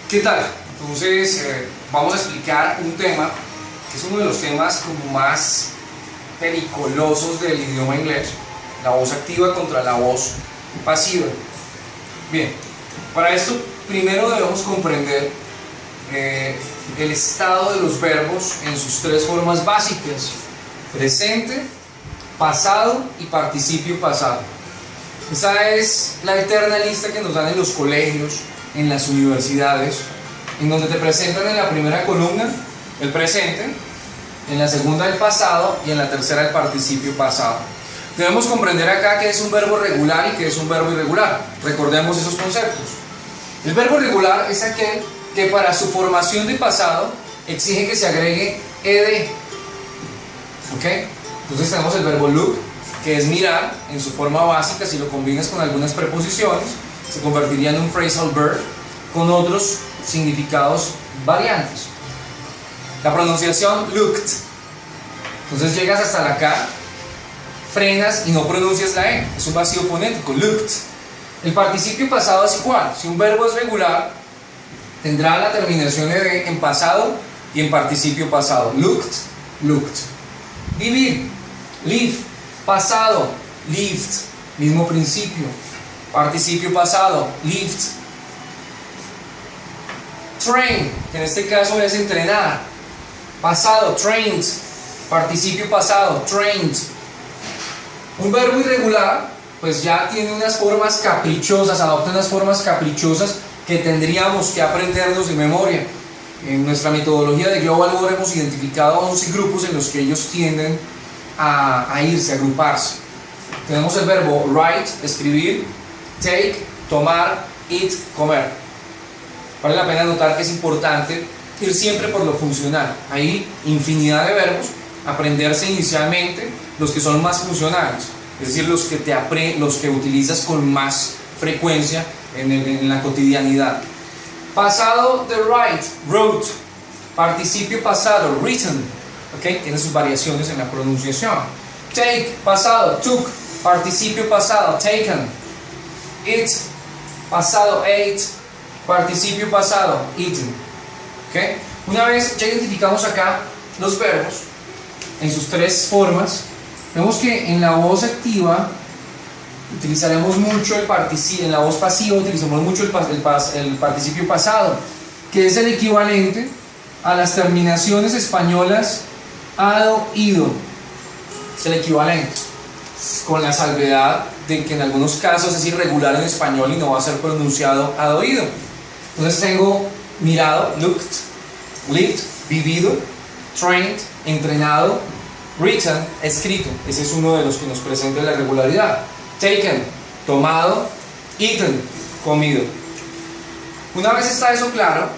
¿Qué tal? Entonces vamos a explicar un tema que es uno de los temas como más pericolosos del idioma inglés, la voz activa contra la voz pasiva. Bien, para esto primero debemos comprender el estado de los verbos en sus tres formas básicas: presente, pasado y participio pasado. Esa es la eterna lista que nos dan en los colegios, en las universidades, en donde te presentan en la primera columna el presente, en la segunda el pasado y en la tercera el participio pasado. Debemos comprender acá que es un verbo regular y que es un verbo irregular. Recordemos esos conceptos. El verbo regular es aquel que para su formación de pasado exige que se agregue ed. ¿Ok? Entonces tenemos el verbo look, que es mirar en su forma básica. Si lo combinas con algunas preposiciones, se convertiría en un phrasal verb con otros significados variantes. La pronunciación looked. Entonces llegas hasta la K, frenas y no pronuncias la E. Es un vacío fonético, looked. El participio pasado es igual. Si un verbo es regular, tendrá la terminación ed en pasado y en participio pasado. Looked, looked. Vivir, live. Pasado, lived. Mismo principio. Participio pasado, lived. Train, que en este caso es entrenar. Pasado, trained. Participio pasado, trained. Un verbo irregular, pues ya tiene unas formas caprichosas, adopta unas formas caprichosas que tendríamos que aprendernos de memoria. En nuestra metodología de Global War hemos identificado 11 grupos en los que ellos tienden a irse, a agruparse. Tenemos el verbo write, escribir, take, tomar, eat, comer. Vale la pena notar que es importante ir siempre por lo funcional. Hay infinidad de verbos, aprenderse inicialmente los que son más funcionales, es decir, los que utilizas con más frecuencia en la cotidianidad. Pasado de write, wrote. Participio pasado, written. ¿Okay? Tiene sus variaciones en la pronunciación. Take, pasado, took. Participio pasado, taken. Eat, pasado, ate. Participio pasado, eaten. ¿Okay? Una vez ya identificamos acá los verbos en sus tres formas, vemos que en la voz activa utilizaremos mucho el participio, en la voz pasiva utilizamos mucho el participio pasado, que es el equivalente a las terminaciones españolas ado, ido. Es el equivalente, con la salvedad de que en algunos casos es irregular en español y no va a ser pronunciado ado, ido. Entonces tengo mirado, looked, lived, vivido, trained, entrenado, written, escrito. Ese es uno de los que nos presenta la irregularidad. Taken, tomado, eaten, comido. Una vez está eso claro,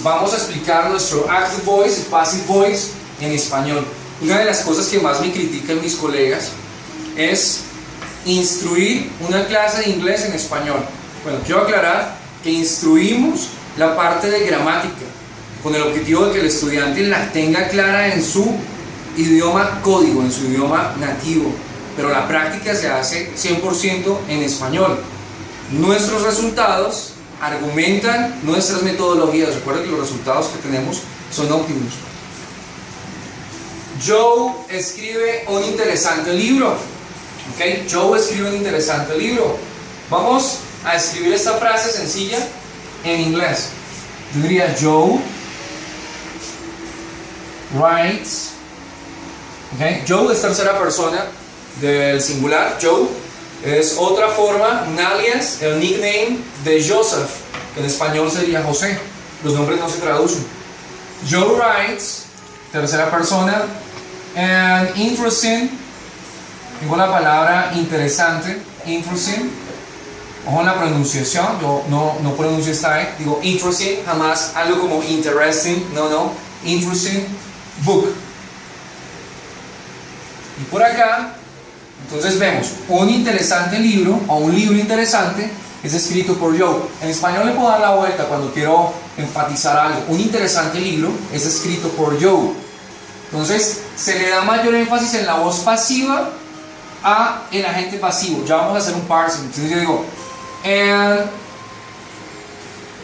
vamos a explicar nuestro active voice y passive voice en español. Una de las cosas que más me critican mis colegas es instruir una clase de inglés en español. Bueno, quiero aclarar que instruimos la parte de gramática con el objetivo de que el estudiante la tenga clara en su idioma código, en su idioma nativo, pero la práctica se hace 100% en español. Nuestros resultados argumentan nuestras metodologías. Recuerden que los resultados que tenemos son óptimos. Joe escribe un interesante libro. ¿Okay? Joe escribe un interesante libro. Vamos a escribir esta frase sencilla en inglés. Yo diría Joe writes. ¿Okay? Joe es tercera persona del singular. Joe es otra forma, un alias, el nickname de Joseph, que en español sería José. Los nombres no se traducen. Joe writes, tercera persona, and interesting. Tengo la palabra interesante, interesting. Ojo en la pronunciación, yo no pronuncio esta E, digo interesting, jamás algo como interesting, no, interesting book. Y por acá, entonces vemos un interesante libro o un libro interesante es escrito por Joe. En español le puedo dar la vuelta cuando quiero enfatizar algo. Un interesante libro es escrito por Joe. Entonces se le da mayor énfasis en la voz pasiva a el agente pasivo. Ya vamos a hacer un parsing. Entonces yo digo, and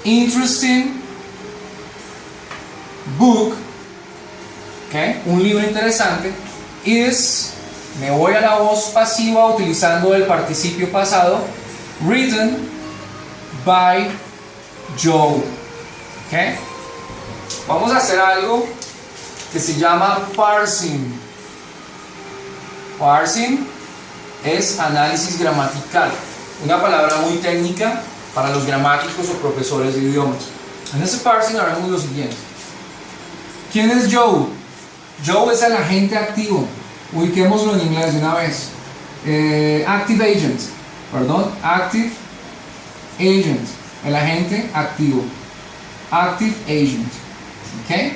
interesting book, okay, un libro interesante, is, me voy a la voz pasiva utilizando el participio pasado, written by Joe. Okay. Vamos a hacer algo que se llama parsing. Parsing es análisis gramatical, una palabra muy técnica para los gramáticos o profesores de idiomas. En ese parsing haremos lo siguiente. ¿Quién es Joe? Joe es el agente activo. Ubiquémoslo en inglés de una vez. Active agent. Perdón, active agent. El agente activo. Active agent. ¿Ok?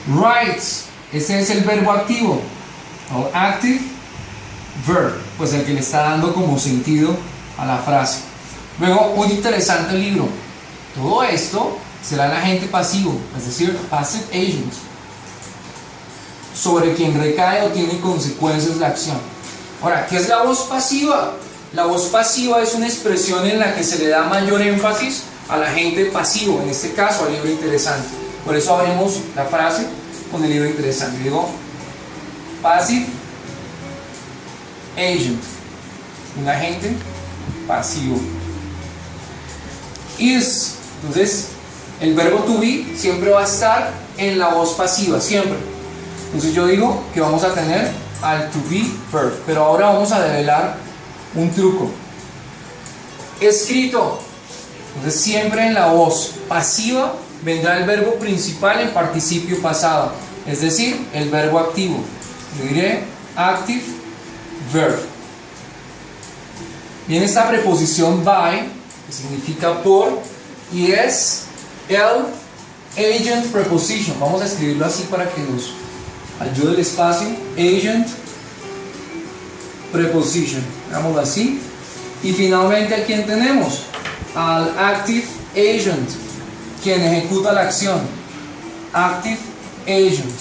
Writes. Ese es el verbo activo. O active verb. Pues el que le está dando como sentido a la frase. Luego, un interesante libro. Todo esto será el agente pasivo, es decir, passive agent, sobre quien recae o tiene consecuencias la acción. Ahora, ¿qué es la voz pasiva? La voz pasiva es una expresión en la que se le da mayor énfasis al agente pasivo, en este caso al libro interesante. Por eso abrimos la frase con el libro interesante. Digo, passive agent, un agente pasivo. Is, entonces, el verbo to be siempre va a estar en la voz pasiva, siempre. Entonces yo digo que vamos a tener al to be verb, pero ahora vamos a develar un truco. Escrito. Entonces siempre en la voz pasiva vendrá el verbo principal en participio pasado, es decir, el verbo activo. Yo diré active verb. Viene esta preposición by, que significa por, y es el agent preposition. Vamos a escribirlo así para que nos ayude el espacio. Agent preposition. Hagámoslo así. Y finalmente, ¿a quién tenemos? Al active agent, quien ejecuta la acción. Active agent.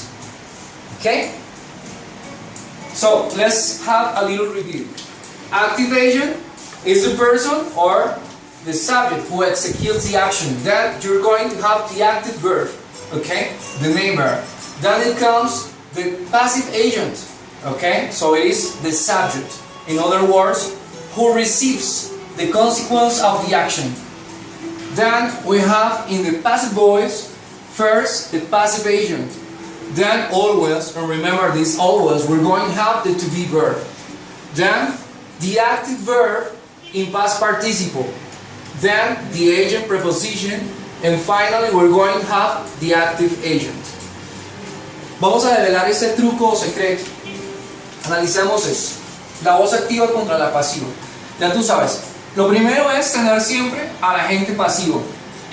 Okay? So, let's have a little review. Active agent is the person or the subject who executes the action. Then you're going to have the active verb, okay, the main verb. Then it comes the passive agent, okay, so it is the subject, in other words, who receives the consequence of the action. Then we have in the passive voice, first the passive agent, then always, and remember this always, we're going to have the to be verb, then the active verb in past participle, then the agent preposition, and finally we're going to have the active agent. Vamos a develar este truco o secreto. Analicemos eso. La voz activa contra la pasiva. Ya tú sabes. Lo primero es tener siempre al agente pasivo.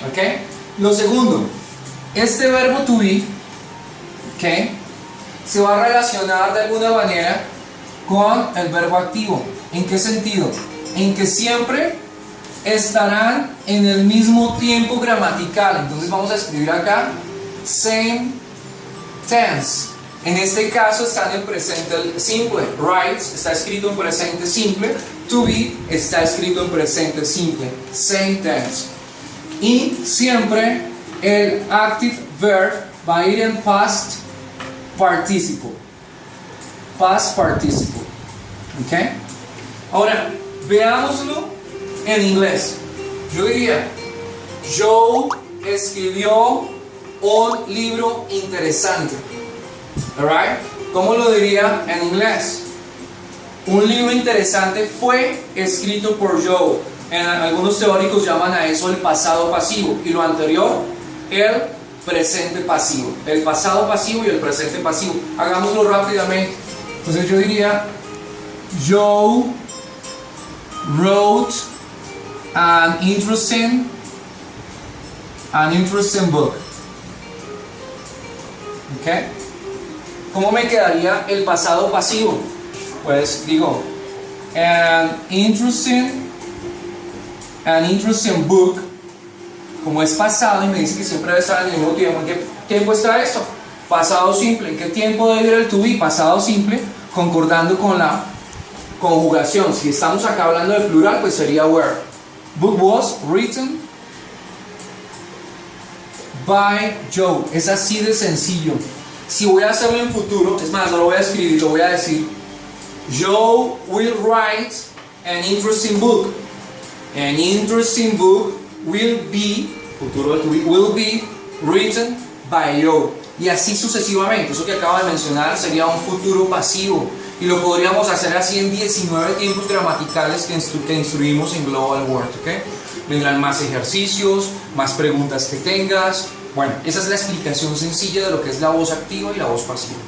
¿Ok? Lo segundo, este verbo to be, ¿ok?, se va a relacionar de alguna manera con el verbo activo. ¿En qué sentido? En que siempre estarán en el mismo tiempo gramatical. Entonces vamos a escribir acá same tense. En este caso están en presente simple. Writes está escrito en presente simple. To be está escrito en presente simple. Same tense. Y siempre el active verb va a ir en past participle. Past participle. ¿Ok? Ahora, veámoslo en inglés. Yo diría, Joe escribió un libro interesante. Alright? ¿Cómo lo diría en inglés? Un libro interesante fue escrito por Joe. Algunos teóricos llaman a eso el pasado pasivo. Y lo anterior, el presente pasivo. El pasado pasivo y el presente pasivo. Hagámoslo rápidamente. Entonces yo diría, Joe wrote an interesting book. ¿Ok? ¿Cómo me quedaría el pasado pasivo? Pues digo, an interesting book. Como es pasado y me dice que siempre debe estar en el mismo tiempo, ¿en qué tiempo está esto? Pasado simple. ¿En qué tiempo debe ir el to be? Pasado simple, concordando con la conjugación. Si estamos acá hablando de plural, pues sería were. Book was written by Joe. Es así de sencillo. Si voy a hacerlo en futuro, es más, no lo voy a escribir, lo voy a decir. Joe will write an interesting book. An interesting book will be, futuro del to be, will be written by Joe. Y así sucesivamente. Eso que acabo de mencionar sería un futuro pasivo. Y lo podríamos hacer así en 19 tiempos gramaticales que instruimos en Global Word. ¿Okay? Vendrán más ejercicios, más preguntas que tengas. Bueno, esa es la explicación sencilla de lo que es la voz activa y la voz pasiva.